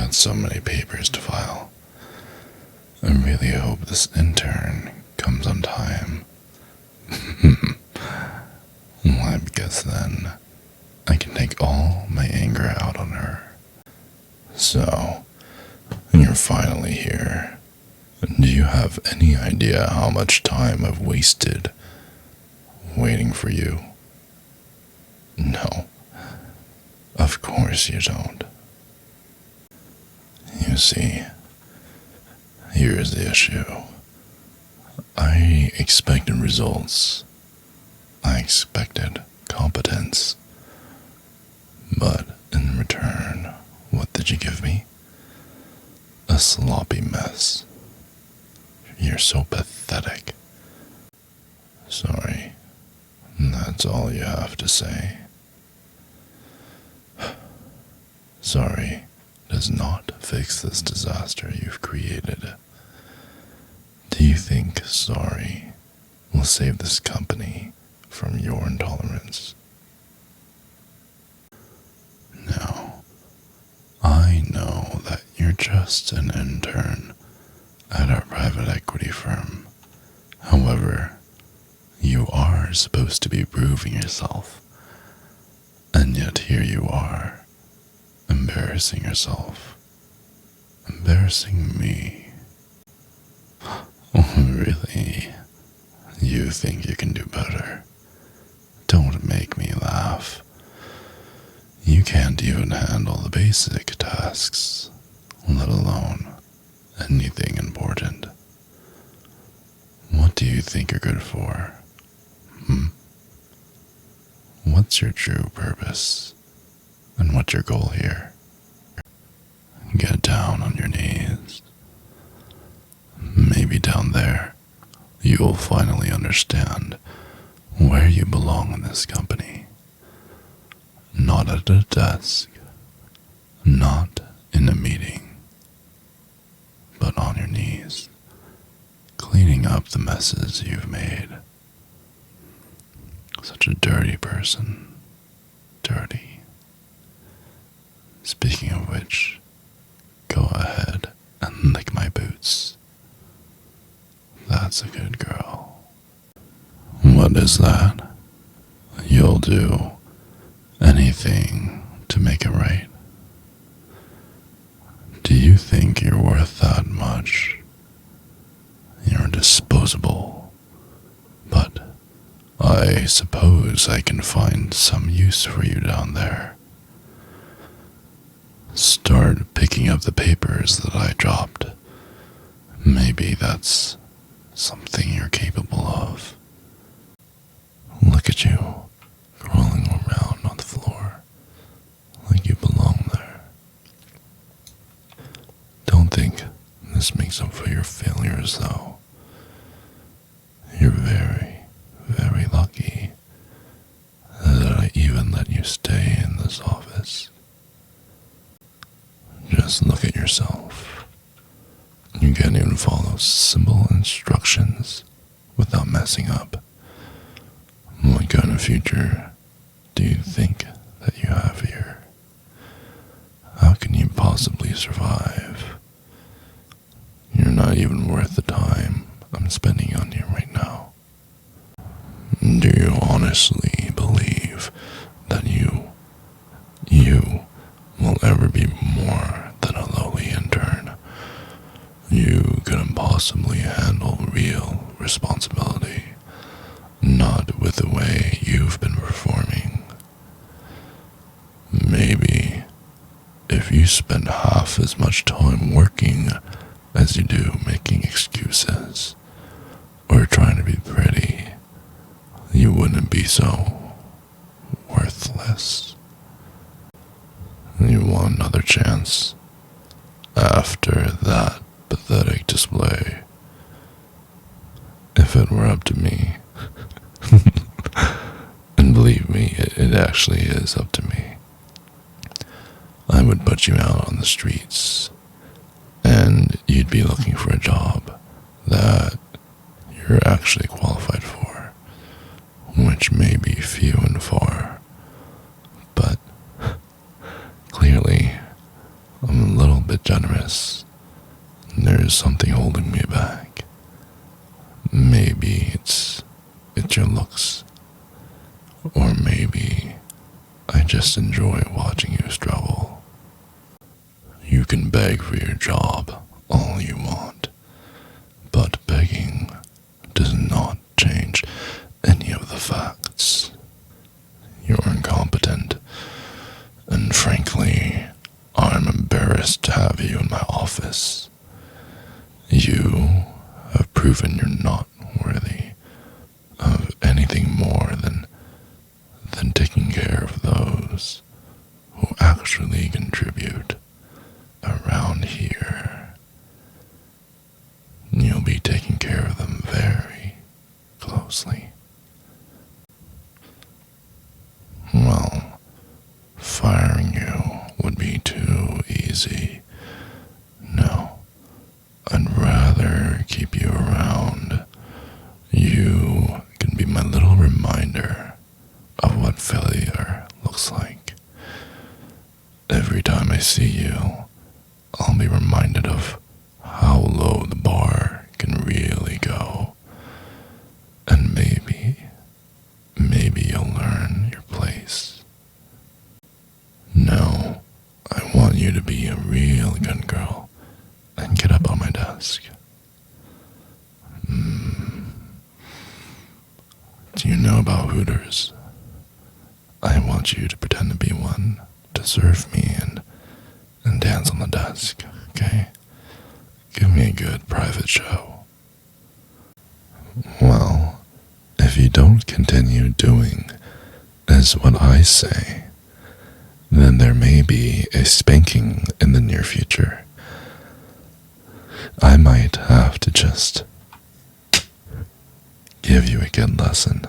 got so many papers to file. I really hope this intern comes on time. Well, I guess then I can take all my anger out on her. So, you're finally here. Do you have any idea how much time I've wasted waiting for you? No, of course you don't. You see, here's the issue. I expected results. I expected competence. But in return, what did you give me? A sloppy mess. You're so pathetic. Sorry, that's all you have to say. Sorry does not fix this disaster you've created. Do you think sorry will save this company from your intolerance? Now, I know that you're just an intern at our private equity firm. However, you are supposed to be proving yourself, and yet here you are, embarrassing yourself, embarrassing me. Really? You think you can do better? Don't make me laugh. You can't even handle the basic tasks, let alone anything important. What do you think you're good for? What's your true purpose? And what's your goal here? Get down on your knees. Maybe down there, you will finally understand where you belong in this company. Not at a desk, not in a meeting, but on your knees, cleaning up the messes you've made. Such a dirty person. Dirty. Speaking of which, go ahead and lick my boots. That's a good girl. What is that? You'll do anything to make it right. Do you think you're worth that much? You're disposable. But I suppose I can find some use for you down there. Start picking up the papers that I dropped. Maybe that's something you're capable of. Look at you, crawling around on the floor like you belong there. Don't think this makes up for your failures, though. You're very, very lucky that I even let you stay in this office. Just look at yourself. You can't even follow simple instructions without messing up. What kind of future do you think that you have here? How can you possibly survive? You're not even worth the time I'm spending on you right now. Do you honestly believe that you will ever be more than a lowly intern? You couldn't possibly handle real responsibility, not with the way you've been performing. Maybe if you spend half as much time working as you do making excuses or trying to be pretty, you wouldn't be so worthless. You want another chance after that pathetic display. If it were up to me, and believe me, it actually is up to me, I would put you out on the streets, and you'd be looking for a job that you're actually qualified for, which may be few and far, but clearly I'm a little bit generous. There's something holding me back. Maybe it's your looks. Or maybe I just enjoy watching you struggle. You can beg for your job all you want, but begging does not change any of the facts. You're incompetent, and frankly, I'm embarrassed to have you in my office. You have proven you're not worthy of anything more than taking care of those who actually contribute around here. You'll be taking care of them very closely. Well, firing you would be too easy. No, I'd rather keep you around. You can be my little reminder of what failure looks like. Every time I see you, I'll be reminded of how low the bar can really go. And maybe you'll learn your place. No, I want you to be a real good girl and get up on my desk. Do you know about Hooters? I want you to pretend to be one, to serve me and dance on the desk, okay? Give me a good private show. Well, if you don't continue doing as what I say, then there may be a spanking in the near future. I might have to just give you a good lesson.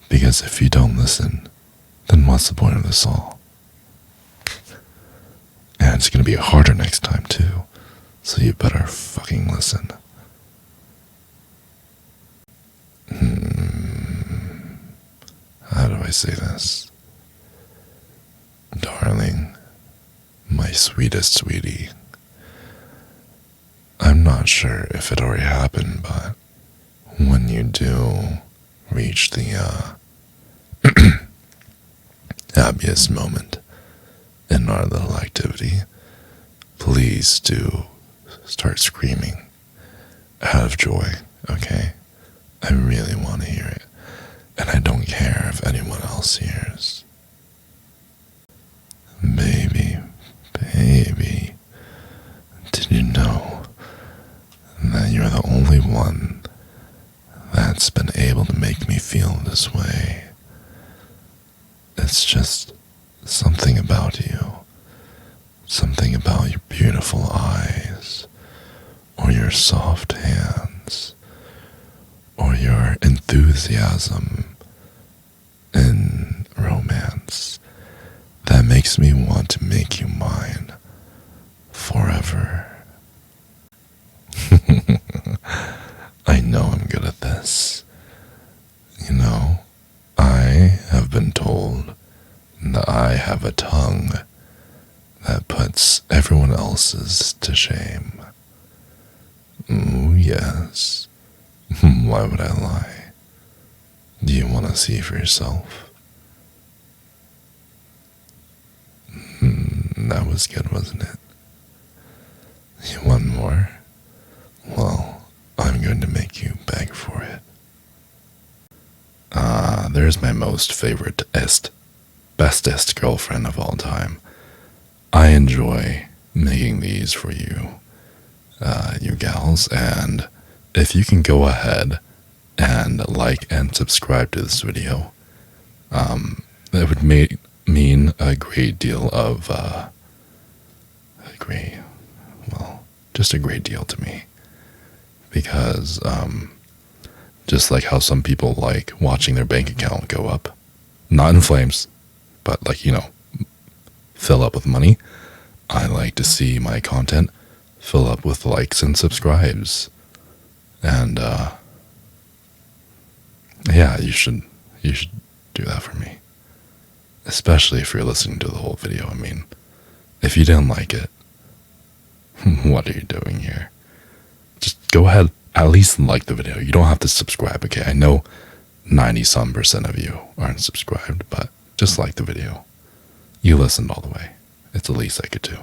Because if you don't listen, then what's the point of this all? And it's gonna be harder next time too, so you better fucking listen. How do I say this? Darling, my sweetest sweetie. I'm not sure if it already happened, but when you do reach the happiest moment in our little activity, please do start screaming out of joy, okay? I really want to hear it, and I don't care if anyone else hears. Baby, did you know that you're the only one that's been able to make me feel this way? It's just something about you, something about your beautiful eyes, or your soft hands, or your enthusiasm in romance that makes me want to make you mine forever. I know I'm good at this. You know, I have been told that I have a tongue that puts everyone else's to shame. Ooh, yes. Why would I lie? Do you want to see for yourself? That was good, wasn't it? You want more? Well, I'm going to make you beg for it. There's my most bestest girlfriend of all time. I enjoy making these for you, you gals, and if you can go ahead and like and subscribe to this video, that would mean a great deal of, just a great deal to me. Because, just like how some people like watching their bank account go up, not in flames, but like, fill up with money, I like to see my content fill up with likes and subscribes. And, yeah, you should do that for me. Especially if you're listening to the whole video. I mean, if you didn't like it, What are you doing here? Just go ahead, at least like the video. You don't have to subscribe, okay? I know 90-some% of you aren't subscribed, but just like the video. You listened all the way. It's the least I could do.